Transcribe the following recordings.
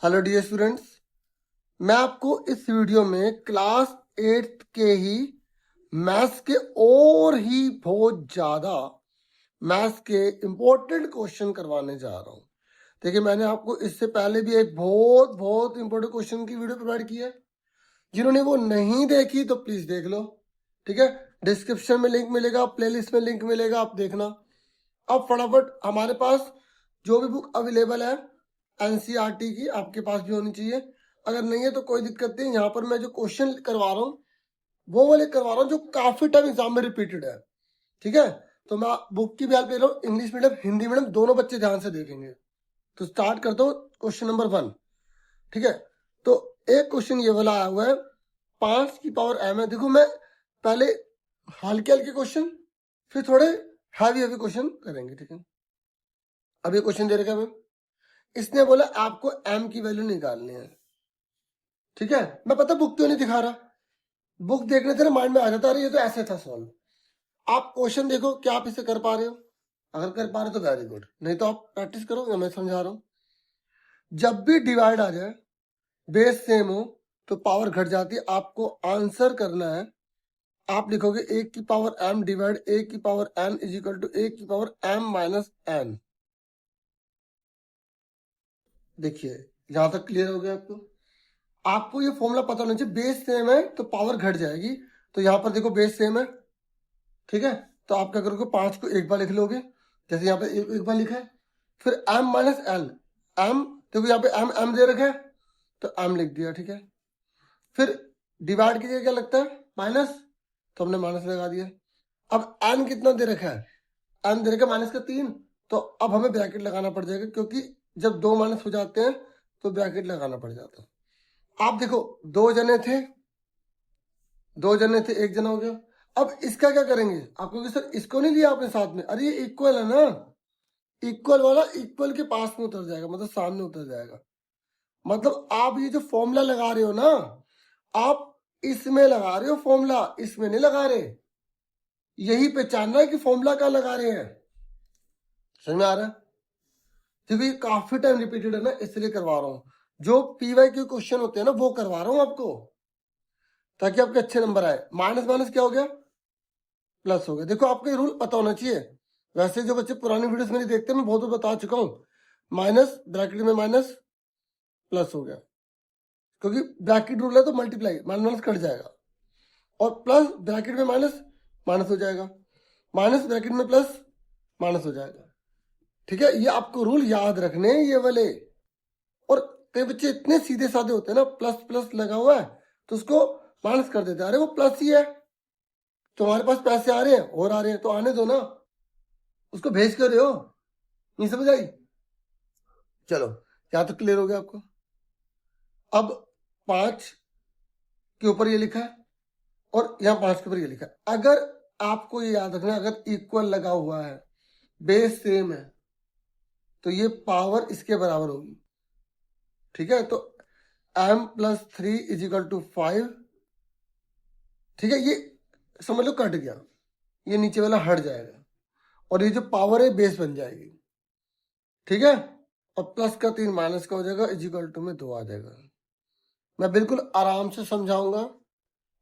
Hello dear students, मैं आपको इस वीडियो में क्लास 8th के ही मैथ्स के और ही बहुत ज़्यादा मैथ्स के इम्पोर्टेंट क्वेश्चन करवाने जा रहा हूँ। देखिए, मैंने आपको इससे पहले भी एक बहुत बहुत इम्पोर्टेंट क्वेश्चन की वीडियो प्रोवाइड की है। जिन्होंने वो नहीं देखी तो प्लीज़ देख लो, ठीक है। डिस्क्रिप्शन में लिंक मिलेगा, प्लेलिस्ट में लिंक मिलेगा, आप देखना। अब फटाफट हमारे पास जो भी बुक अवेलेबल है एनसीईआरटी की आपके पास भी होनी चाहिए। अगर नहीं है तो कोई दिक्कत नहीं, यहाँ पर मैं जो क्वेश्चन करवा रहा हूँ वो वाले करवा रहा हूँ जो काफी टाइम एग्जाम में रिपीटेड है, ठीक है। तो मैं बुक की भी हेल्प ले रहा हूँ, इंग्लिश मीडियम हिंदी मीडियम दोनों बच्चे ध्यान से देखेंगे। तो स्टार्ट करता हूँ क्वेश्चन नंबर 1, ठीक है। तो एक क्वेश्चन ये वाला आया हुआ है 5 की पावर m है। देखो, मैं पहले हल्के हल्के क्वेश्चन फिर थोड़े हैवी हैवी क्वेश्चन करेंगे, ठीक है। अब ये क्वेश्चन दे रखा है, इसने बोला आपको m की वैल्यू निकालनी है, ठीक है। मैं पता बुक क्यों नहीं दिखा रहा, बुक देखने से माइंड में आ जाता है ये तो ऐसे था सॉल्व। आप क्वेश्चन देखो, क्या आप इसे कर पा रहे हो? अगर कर पा रहे हो तो वेरी गुड, नहीं तो आप प्रैक्टिस करो या मैं समझा रहा हूं। जब भी डिवाइड आ जाए, बेस सेम हो तो पावर घट जाती है। आपको आंसर करना है, आप लिखोगे a की पावर m डिवाइड a की power n is equal to a की पावर m माइनस n। देखिए, यहां तक क्लियर हो गया आपको। आपको ये फॉर्मूला पता होना चाहिए, बेस सेम है तो पावर घट जाएगी। तो यहां पर देखो बेस सेम है, ठीक है। तो आप क्या करोगे, 5 को एक बार लिख लोगे, जैसे यहाँ पे एक बार लिखा है। फिर m माइनस l, m देखो यहाँ पे m दे रखा है तो m लिख दिया, ठीक है। फिर डिवाइड कीजिए, क्या लगता है माइनस, तो हमने माइनस लगा दिया। अब n कितना दे रखा है, n दे रखा है माइनस का 3, तो अब हमें ब्रैकेट लगाना पड़ जाएगा, क्योंकि जब दो माइनस हो जाते हैं तो ब्रैकेट लगाना पड़ जाता है। आप देखो, दो जने थे, एक जना हो गया। अब इसका क्या करेंगे, आप कहोगे सर इसको नहीं लिया आपने साथ में, अरे ये इक्वल है ना, इक्वल वाला इक्वल के पास में उतर जाएगा, मतलब सामने उतर जाएगा। मतलब आप ये जो फॉर्मूला लगा रहे हो ना, आप इसमें लगा रहे हो फॉर्मूला, इसमें नहीं लगा रहे। यही पहचानना है कि फॉर्मूला क्या लगा रहे हैं। समझ में आ रहा है? क्योंकि ये काफी टाइम रिपीटेड है ना, इसलिए करवा रहा हूं। जो पीवाई के क्वेश्चन होते हैं ना वो करवा रहा हूं आपको, ताकि आपके अच्छे नंबर आए। माइनस माइनस क्या हो गया, प्लस हो गया। देखो, आपको ये रूल पता होना चाहिए। वैसे जो बच्चे पुरानी वीडियोस मेरी देखते हैं, मैं बहुत बता चुका हूँ, माइनस ब्रैकेट में माइनस प्लस हो गया, क्योंकि ब्रैकेट रूल है तो मल्टीप्लाई माइनस माइनस कट जाएगा, और प्लस ब्रैकेट में माइनस माइनस हो जाएगा, माइनस ब्रैकेट में प्लस माइनस हो जाएगा, ठीक है। ये आपको रूल याद रखने हैं ये वाले। और कई बच्चे इतने सीधे साधे होते हैं ना, प्लस प्लस लगा हुआ है तो उसको माइनस कर देते हैं, अरे वो प्लस ही है, तुम्हारे पास पैसे आ रहे हैं और आ रहे हैं तो आने दो ना, उसको भेज कर रहे हो, नहीं समझ आई? चलो, यहां तक क्लियर हो गया आपको। अब 5 के ऊपर ये लिखा है और यहाँ 5 के ऊपर ये लिखा है। अगर आपको ये याद रखना है, अगर इक्वल लगा हुआ है, बेस सेम है, तो ये पावर इसके बराबर होगी, ठीक है। तो m plus 3 is equal to 5, ठीक है। ये समझ लो कट गया, ये नीचे वाला हट जाएगा और ये जो पावर है बेस बन जाएगी, ठीक है। और प्लस का 3 माइनस का हो जाएगा, इज इक्वल टू में 2 आ जाएगा। मैं बिल्कुल आराम से समझाऊंगा,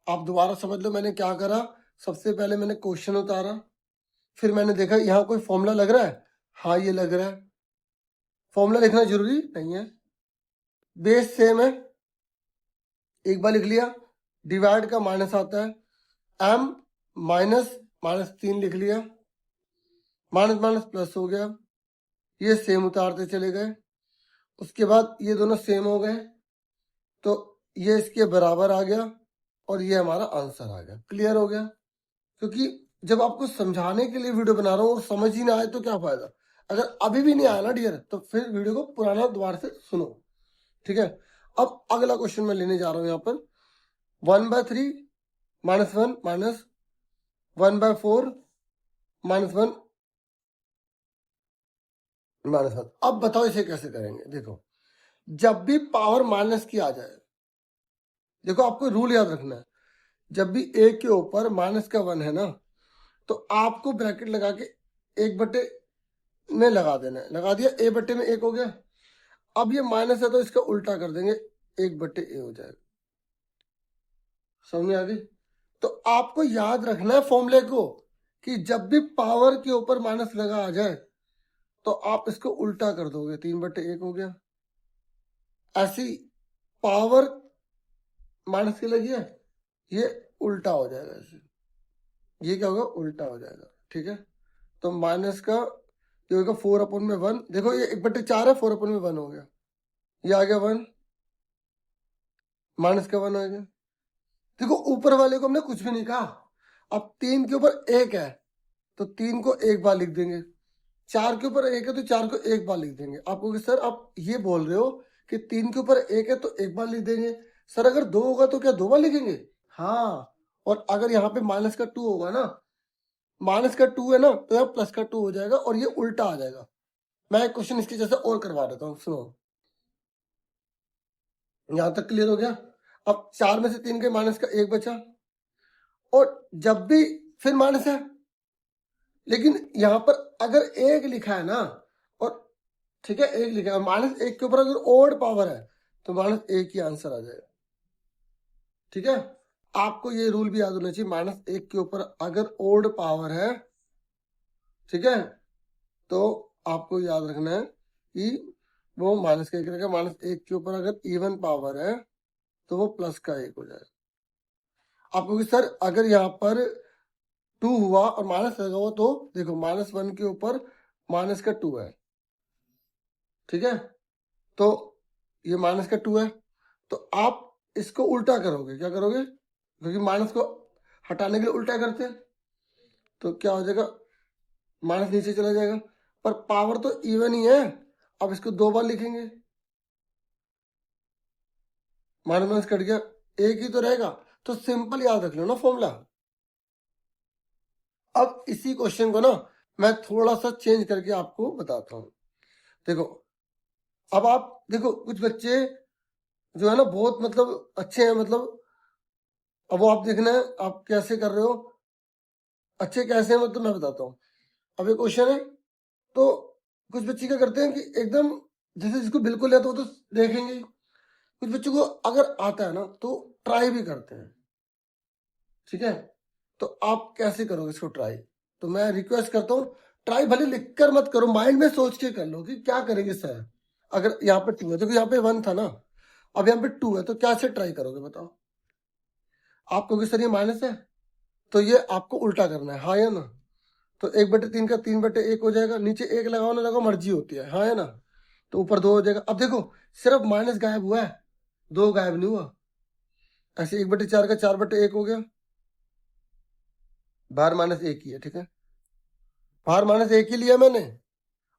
आप दोबारा समझ लो मैंने क्या करा। सबसे पहले मैंने क्वेश्चन उतारा, फिर मैंने देखा यहाँ कोई फॉर्मूला लग रहा है, हाँ ये लग रहा है। फॉर्मूला लिखना जरूरी नहीं है, बेस सेम है, एक बार लिख लिया। डिवाइड का माइनस आता है, m माइनस माइनस 3 लिख लिया, माइनस माइनस प्लस हो गया, ये सेम उतारते चले गए। उसके बाद ये दोनों सेम हो गए तो ये इसके बराबर आ गया और ये हमारा आंसर आ गया। क्लियर हो गया? क्योंकि जब आपको समझाने के लिए वीडियो बना रहा हूँ और समझ ही ना आए तो क्या फायदा। अगर अभी भी नहीं आया ना डियर, तो फिर वीडियो को पुराना दोबारा से सुनो, ठीक है। अब अगला क्वेश्चन मैं लेने जा रहा हूं यहाँ पर 1/3 माइनस 1 माइनस 1/4 माइनस 1 माइनस 1। अब बताओ इसे कैसे करेंगे। देखो, जब भी पावर माइनस की आ जाए, देखो आपको रूल याद रखना है, जब भी a के ऊपर माइनस का 1 है ना, तो आपको ब्रैकेट लगा के 1/में लगा देना है। लगा दिया, a/में 1 हो गया। अब ये माइनस है तो इसका उल्टा कर देंगे, 1/a हो जाएगा। समझ में आ गई? तो आपको याद रखना है फॉर्मूले को कि जब भी पावर के ऊपर माइनस लगा आ जाए तो आप इसको उल्टा कर दोगे, 3/1 हो गया। ऐसी पावर माइनस की लगी है, ये उल्टा हो जाएगा ऐसे, ये क्या होगा, उल्टा हो जाएगा। ठीक है, तो माइनस का ये होगा 4/1। देखो ये 1/4 है, 4/1 हो गया, ये आ गया 1, माइनस का 1 आ गया। देखो ऊपर वाले को हमने कुछ भी नहीं कहा। अब 3 के ऊपर 1 है तो 3 को एक बार लिख देंगे, 4 के ऊपर 1 है तो 4 को एक बार लिख देंगे। आपको कि सर आप ये बोल रहे हो कि 3 के ऊपर 1 है तो एक बार लिख देंगे। सर अगर 2 होगा तो क्या 2 बार लिखेंगे? हाँ, और अगर यहाँ पे माइनस का 2 होगा ना, माइनस का 2 है ना, तो यहाँ प्लस का 2 हो जाएगा और ये उल्टा आ जाएगा। मैं एक क्वेश्चन इसके जैसे और करवा देता हूँ, सुनो। यहां तक क्लियर हो गया? अब 4 में से 3 के माइनस का 1 बचा, और जब भी फिर माइनस है, लेकिन यहां पर अगर 1 लिखा है ना, और ठीक है 1 लिखा है, -1 के ऊपर अगर ओड पावर है तो -1 ही आंसर आ जाएगा। ठीक है, आपको ये रूल भी याद होना चाहिए, -1 के ऊपर अगर ओड पावर है, ठीक है, तो आपको याद रखना है कि वो माइनस का 1 रहेगा। -1 के ऊपर अगर इवन पावर है तो वो प्लस का 1 हो जाएगा। आपको कि सर अगर यहाँ पर 2 हुआ और माइनस लगा हुआ, तो देखो -1 के ऊपर माइनस का 2 है, ठीक है, तो ये माइनस का 2 है, तो आप इसको उल्टा करोगे। क्या करोगे? क्योंकि माइनस को हटाने के लिए उल्टा करते हैं, तो क्या हो जाएगा, माइनस नीचे चला जाएगा, पर पावर तो इवन ही है। अब इसको 2 बार लिखेंगे, माइनस माइनस कट गया, 1 ही तो रहेगा। तो सिंपल याद रख लो ना फॉर्मूला। अब इसी क्वेश्चन को ना मैं थोड़ा सा चेंज करके आपको बताता हूं। देखो अब आप देखो, कुछ बच्चे जो है ना बहुत मतलब अच्छे हैं, मतलब अब वो आप देखना है आप कैसे कर रहे हो, अच्छे कैसे हैं, मतलब मैं बताता हूँ। अब एक क्वेश्चन है, तो कुछ बच्चे क्या करते हैं कि एकदम जैसे जिसको बिल्कुल है तो वो तो देखेंगे ही। कुछ बच्चों को अगर आता है ना तो ट्राई भी करते हैं। ठीक है, तो आप कैसे करोगे इसको ट्राई? तो मैं रिक्वेस्ट करता हूँ, ट्राई भले लिखकर मत करो, माइंड में सोच के कर लो कि क्या करेंगे सर। अगर यहाँ पे 2 है, देखो यहाँ पे 1 था ना, अब यहाँ पे 2 है, तो क्या से ट्राई करोगे बताओ? आप कहोगे सर ये माइनस है, तो ये आपको उल्टा करना है, हाँ या ना? तो 1/3 का 3/1 हो जाएगा, नीचे 1 लगाओ ना लगाओ मर्जी होती है, हाँ या ना? तो ऊपर 2 हो जाएगा। अब देखो सिर्फ माइनस गायब हुआ है, 2 गायब नहीं हुआ। ऐसे 1/4 का 4/1 हो गया, बाहर -1 ही है। ठीक है, बाहर -1 ही लिया मैंने।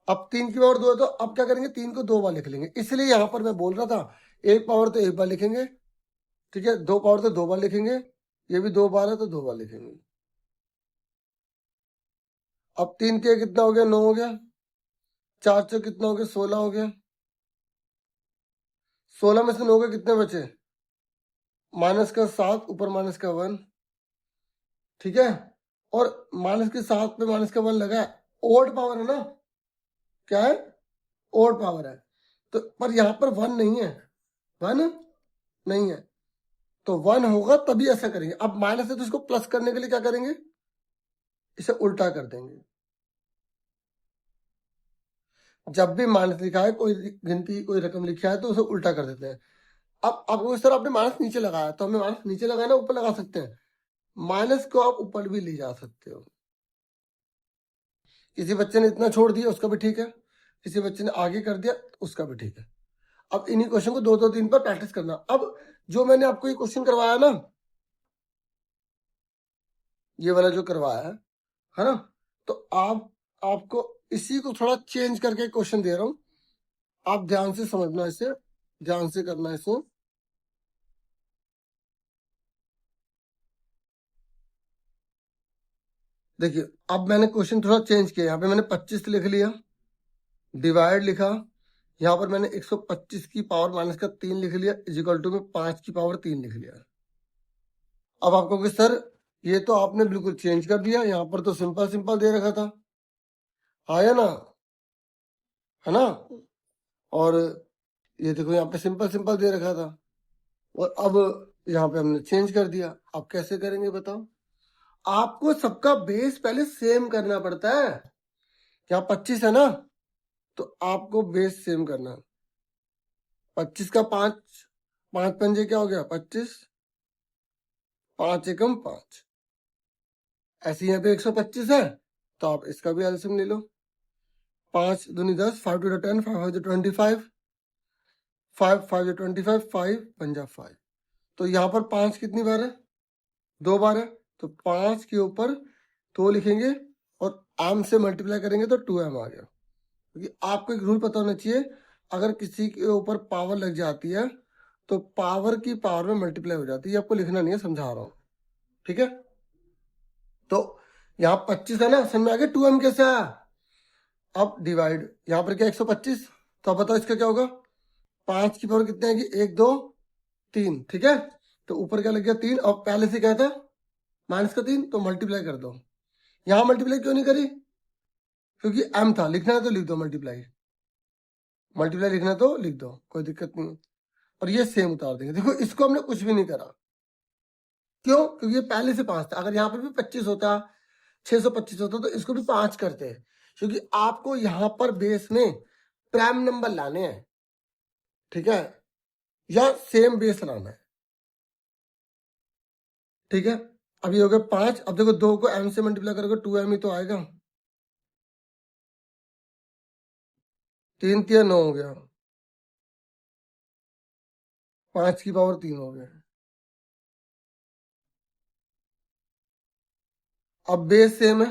अब 3 की पावर 2 है, तो अब क्या करेंगे, 3 को 2 बार लिख लेंगे। इसलिए यहां पर मैं बोल रहा था 1 पावर तो 1 बार लिखेंगे, ठीक है, 2 पावर तो 2 बार लिखेंगे, ये भी 2 बार है तो 2 बार लिखेंगे। अब 3 के कितना हो गया, 9 हो गया, 4 से कितना हो गया, 16 हो गया। 16 में से 9 के कितने बचे, माइनस का 7, ऊपर माइनस का 1। ठीक है, और माइनस के 7 पे माइनस का 1 लगा है, ओड पावर है ना, क्या है, ओड पावर है। तो पर यहां पर 1 नहीं है, 1 नहीं है, तो 1 होगा तभी ऐसा करेंगे। अब माइनस है तो इसको प्लस करने के लिए क्या करेंगे, इसे उल्टा कर देंगे। जब भी माइनस लिखा है, कोई गिनती कोई रकम लिखा है, तो उसे उल्टा कर देते हैं। अब आपको सर आपने माइनस नीचे लगाया, तो हमें माइनस नीचे लगाना, ऊपर लगा सकते हैं। माइनस को आप ऊपर भी ले जा सकते हो। किसी बच्चे ने इतना छोड़ दिया उसका भी ठीक है, किसी बच्चे ने आगे कर दिया उसका भी ठीक है। अब इन्हीं क्वेश्चन को 2-2-3 पर प्रैक्टिस करना। अब जो मैंने आपको ये क्वेश्चन करवाया ना, ये वाला जो करवाया है ना, तो आपको इसी को थोड़ा चेंज करके क्वेश्चन दे रहा हूं, आप ध्यान से समझना, इसे ध्यान से करना इसे। देखिए अब मैंने क्वेश्चन थोड़ा चेंज किया, यहाँ पे मैंने 25 लिख लिया, डिवाइड लिखा, यहाँ पर मैंने 125 की पावर माइनस का 3 लिख लिया, इजिकल टू में 5 की पावर 3 लिख लिया। अब आपको कि सर ये तो आपने बिल्कुल चेंज कर दिया, यहाँ पर तो सिंपल सिंपल दे रखा था, आया ना, है ना? और ये देखो यहाँ पे सिंपल सिंपल दे रखा था और अब यहाँ पे हमने चेंज कर दिया। अब कैसे करेंगे बताओ? आपको सबका बेस पहले सेम करना पड़ता है। यहाँ 25 है ना, तो आपको बेस सेम करना है। 25 का 5, 5 पंजे क्या हो गया 25, 5 एकम 5। ऐसे यहाँ पे 125 है, तो आप इसका भी एलसीएम ले लो। 5 दूनी 10, 5 टू 10, 5 5 25, 5 5 25, 5 पंजा 5। तो यहाँ पर 5 कितनी बार है? 2 बार है। तो 5 के ऊपर 2 लिखेंगे और m से मल्टीप्लाई करेंगे तो 2m आ गया। क्योंकि आपको एक रूल पता होना चाहिए, अगर किसी के ऊपर पावर लग जाती है तो पावर की पावर में मल्टीप्लाई हो जाती है। आपको लिखना नहीं है, समझा रहा हूं, ठीक है? तो यहाँ 25 है ना, समझ में आ गया 2m कैसे आया? अब डिवाइड, यहाँ पर क्या 125, तो अब बताओ इसका क्या होगा? 5 की पावर कितने आएगी? 1 2 3, ठीक है? तो ऊपर क्या लग गया 3, और पहले से क्या था माइनस का 3, तो मल्टीप्लाई कर दो। यहाँ मल्टीप्लाई क्यों नहीं करी? क्योंकि m था, लिखना है तो लिख दो मल्टीप्लाई, मल्टीप्लाई लिखना है तो लिख दो, कोई दिक्कत नहीं है। और ये सेम उतार देंगे। देखो इसको हमने कुछ भी नहीं करा, क्यों? क्योंकि ये पहले से 5 था। अगर यहाँ पे भी 25 होता, 625 होता, तो इसको भी 5 करते हैं, क्योंकि आपको यहाँ पर बेस में प्राइम नंबर लाने हैं, ठीक है? या सेम बेस लाना है, ठीक है? अब ये हो गया 5। अब देखो 2 को m से मल्टीप्लाई करोगे 2m ही तो आएगा। 3 3 9 हो गया, 5 की पावर 3 हो गया। अब बेस सेम है,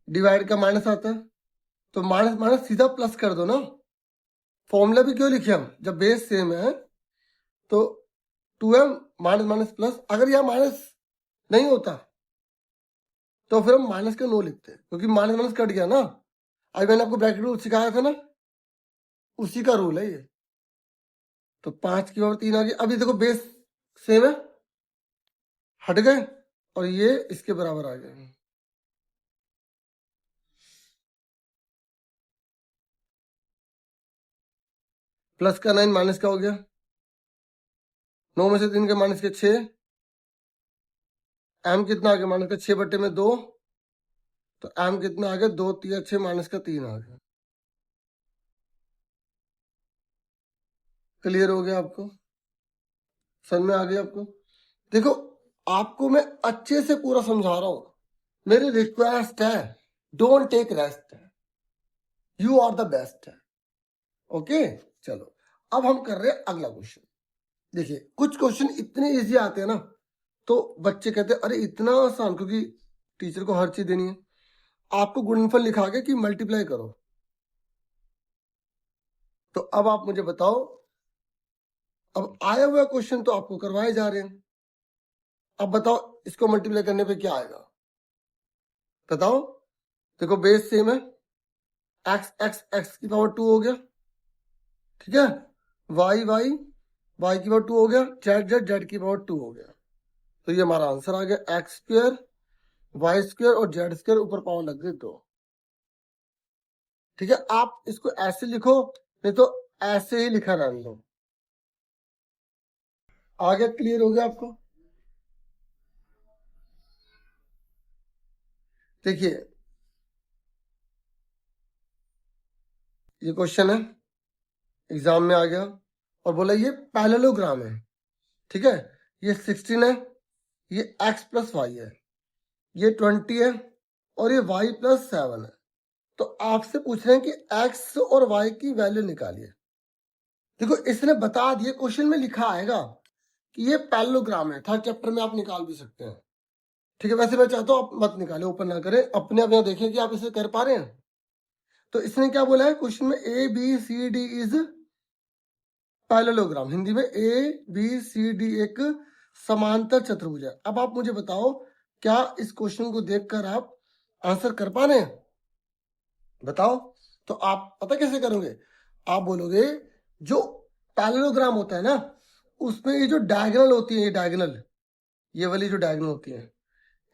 डिवाइड का माइनस आता है, तो माइनस माइनस सीधा प्लस कर दो ना। फॉर्मूला भी क्यों लिखे हम? जब बेस सेम है तो 2m माइनस माइनस प्लस। अगर यह माइनस नहीं होता तो फिर हम माइनस का 9 लिखते हैं, क्योंकि माइनस माइनस कट गया ना। अभी मैंने आपको ब्रैकेट रूल सिखाया था ना, उसी का रूल है ये। तो 5 की पावर 3 आ गई। अभी देखो बेस सेम है, हट गए और ये इसके बराबर आ गए। प्लस का 9 माइनस का हो गया, 9 में से 3 के माइनस के 6, m कितना आ गया माइनस का 6 बट्टे में 2, तो m कितना आ गया 2 3 6 माइनस का 3 आ गया। क्लियर हो गया आपको? समझ में आ गया आपको? देखो आपको मैं अच्छे से पूरा समझा रहा हूं, मेरी रिक्वेस्ट है, don't take rest, you are the best है। ओके चलो, अब हम कर रहे हैं अगला क्वेश्चन। देखिए कुछ क्वेश्चन इतने इजी आते हैं ना, तो बच्चे कहते हैं अरे इतना आसान, क्योंकि टीचर को हर चीज देनी है। आपको गुणनफल लिखा के कि मल्टीप्लाई करो, तो अब आप मुझे बताओ, अब आया हुआ क्वेश्चन तो आपको करवाए जा रहे हैं। अब बताओ इसको मल्टीप्लाई करने पे क्या आएगा? बताओ। देखो बेस सेम है, एक्स एक्स एक्स की पावर 2 हो गया, ठीक है? वाई वाई वाई की पावर 2 हो गया, जेड जेड जेड की पावर 2 हो गया। तो ये हमारा आंसर आ गया, एक्स स्क्वायर वाई स्क्वायर और जेड स्क्वायर, ऊपर पावर लग गई 2। ठीक है, आप इसको ऐसे लिखो, नहीं तो ऐसे ही लिखा रहने दो। आगे क्लियर हो गया आपको? देखिए ये क्वेश्चन है, एग्जाम में आ गया और बोला ये पैरेललोग्राम है, ठीक है? ये 16 है, ये x प्लस वाई है, ये 20 है और ये y प्लस 7 है। तो आपसे पूछ रहे हैं कि x और y की वैल्यू निकालिए। देखो इसने बता दिए, क्वेश्चन में लिखा आएगा कि ये पैरेललोग्राम है, थर्ड चैप्टर में आप निकाल भी सकते हैं, ठीक है? वैसे मैं चाहता हूं आप मत निकालें, ओपन ना करें, अपने आप यहाँ देखें कि आप इसे कर पा रहे हैं। तो इसने क्या बोला है क्वेश्चन में, A B C D is parallelogram, Hindi में ए बी सी डी एक समांतर चतुर्भुज है। अब आप मुझे बताओ, क्या इस क्वेश्चन को देखकर आप आंसर कर पा रहे हैं? बताओ। तो आप पता कैसे करोगे? आप बोलोगे जो पैरेललोग्राम होता है ना, उसमें ये जो डायगोनल होती है, ये डायगोनल, ये वाली जो डायगोनल होती है,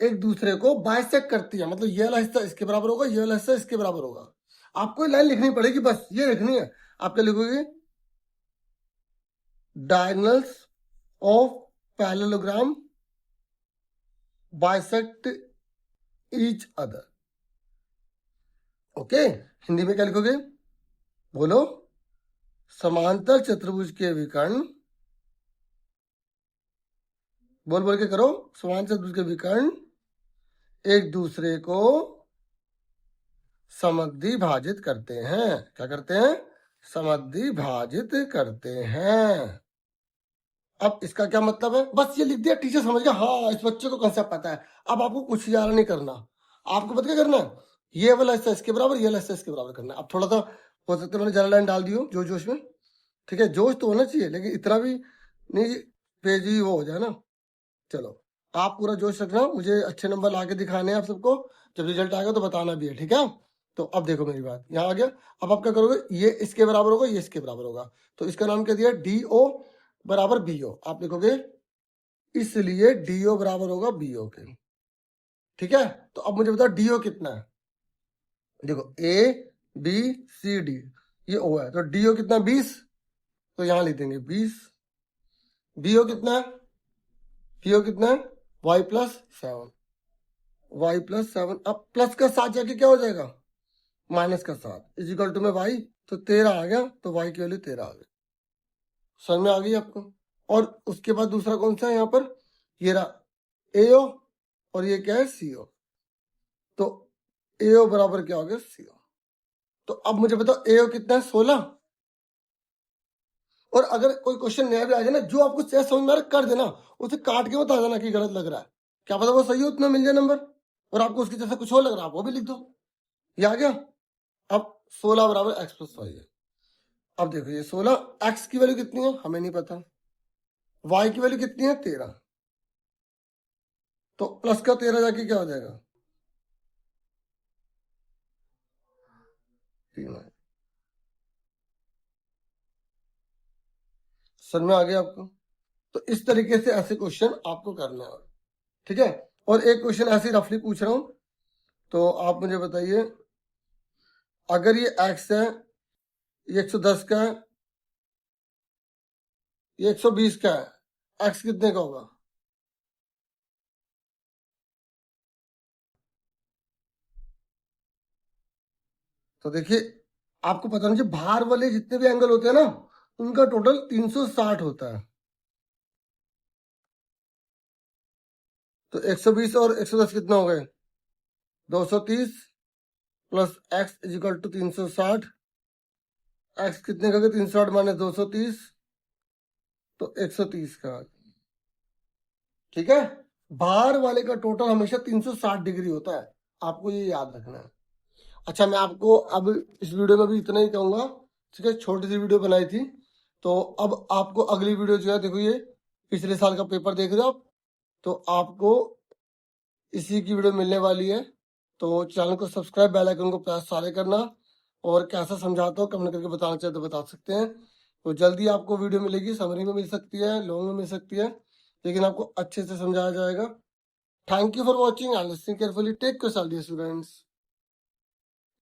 एक दूसरे को बाइसेक्ट करती है। मतलब ये वाला हिस्सा इसके बराबर होगा, ये वाला हिस्सा इसके बराबर होगा। आपको ये लाइन लिखनी पड़ेगी, बस ये लिखनी है। आप क्या लिखोगे? Diagonals of parallelogram bisect each other. Okay, Hindi में क्या लिखोगे? बोलो। समांतर चतुर्भुज के विकर्ण, बोल बोल के करो। समांतर चतुर्भुज के विकर्ण एक दूसरे को समद्वि भाजित करते हैं। क्या करते हैं? समद्वि भाजित करते हैं। अब इसका क्या मतलब है? बस ये लिख दिया, टीचर समझ गया, हाँ इस बच्चे को कंसेप्ट पता है। अब आपको कुछ ज्यादा नहीं करना, आपको पता क्या करना है? ये वाला हिस्सा इसके बराबर, ये वाला हिस्सा इसके बराबर करना है। अब थोड़ा सा हो सकता है मैंने ज्यादा लाइन डाल दी हो जोश जोश में, ठीक है, जोश तो होना चाहिए लेकिन इतना भी नहीं पेज ही वो हो जाए ना। चलो, आप पूरा जोश रखना, मुझे अच्छे नंबर ला के दिखाने हैं आप सबको। जब रिजल्ट आएगा तो बताना भी है, ठीक है। तो अब देखो मेरी बात, यहाँ आ गया। अब आप क्या करोगे? ये इसके बराबर होगा, ये इसके बराबर होगा, तो इसका नाम क्या दिया? DO बराबर BO। आप लिखोगे इसलिए DO बराबर होगा BO के, ठीक है। तो अब मुझे बताओ DO कितना है? देखो ABCD, ये O है, तो DO कितना? 20, तो यहां लिख देंगे 20। BO कितना है? BO कितना है? y plus 7, y plus 7। अब प्लस का 7 जाके क्या हो जाएगा? माइनस का 7 इज इक्वल टू में y, तो 13 आ गया, तो y की वैल्यू 13 आ गई। समझ में आ गई आपको? और उसके बाद दूसरा कौन सा है यहाँ पर? ये रहा AO, और ये क्या है? CO। तो AO बराबर क्या हो गया? CO। तो अब मुझे बताओ AO कितना है? 16। और अगर कोई क्वेश्चन नया भी आ जाए ना, जो आपको समझ में आ रहा कर देना, उसे काट के बता देना कि गलत लग रहा है, क्या पता वो सही हो, उतना मिल जाए नंबर। और आपको उसकी जैसा कुछ और लग रहा है, आप वो भी लिख दो। ये आ गया। अब 16 बराबर x प्लस वाई है। अब देखो ये 16, x की वैल्यू कितनी है हमें नहीं पता, y की वैल्यू कितनी है? 13। तो प्लस का 13 जाके क्या हो जाएगा? 3 है। समझ में आ गया आपको? तो इस तरीके से ऐसे क्वेश्चन आपको करने हैं, ठीक है। और एक क्वेश्चन ऐसे रफली पूछ रहा हूं, तो आप मुझे बताइए, अगर ये x है, ये 110 का है, ये 120 का है, x कितने का होगा? तो देखिए, आपको पता नहीं, बाहर वाले जितने भी एंगल होते हैं ना, उनका टोटल 360 होता है। तो 120 और 110 कितना हो गए? 230 plus x is equal to 360। x कितने का? 360 माइनस 230, तो 130 का। ठीक है, बाहर वाले का टोटल हमेशा 360 डिग्री होता है, आपको ये याद रखना है। अच्छा, मैं आपको अब इस वीडियो में भी इतना ही कहूंगा, ठीक है। छोटी सी वीडियो बनाई थी, तो अब आपको अगली वीडियो जो है, देखो ये पिछले साल का पेपर देख रहे हो आप, तो आपको इसी की वीडियो मिलने वाली है। तो चैनल को सब्सक्राइब, बेल आइकन को प्रेस सारे करना, और कैसा समझाता हो कमेंट करके बताना चाहे तो बता सकते हैं। तो जल्दी आपको वीडियो मिलेगी, समरी में मिल सकती है, लॉन्ग में मिल सकती है, लेकिन आपको अच्छे से समझाया जाएगा। Thank you for watching and listening carefully. Take care students.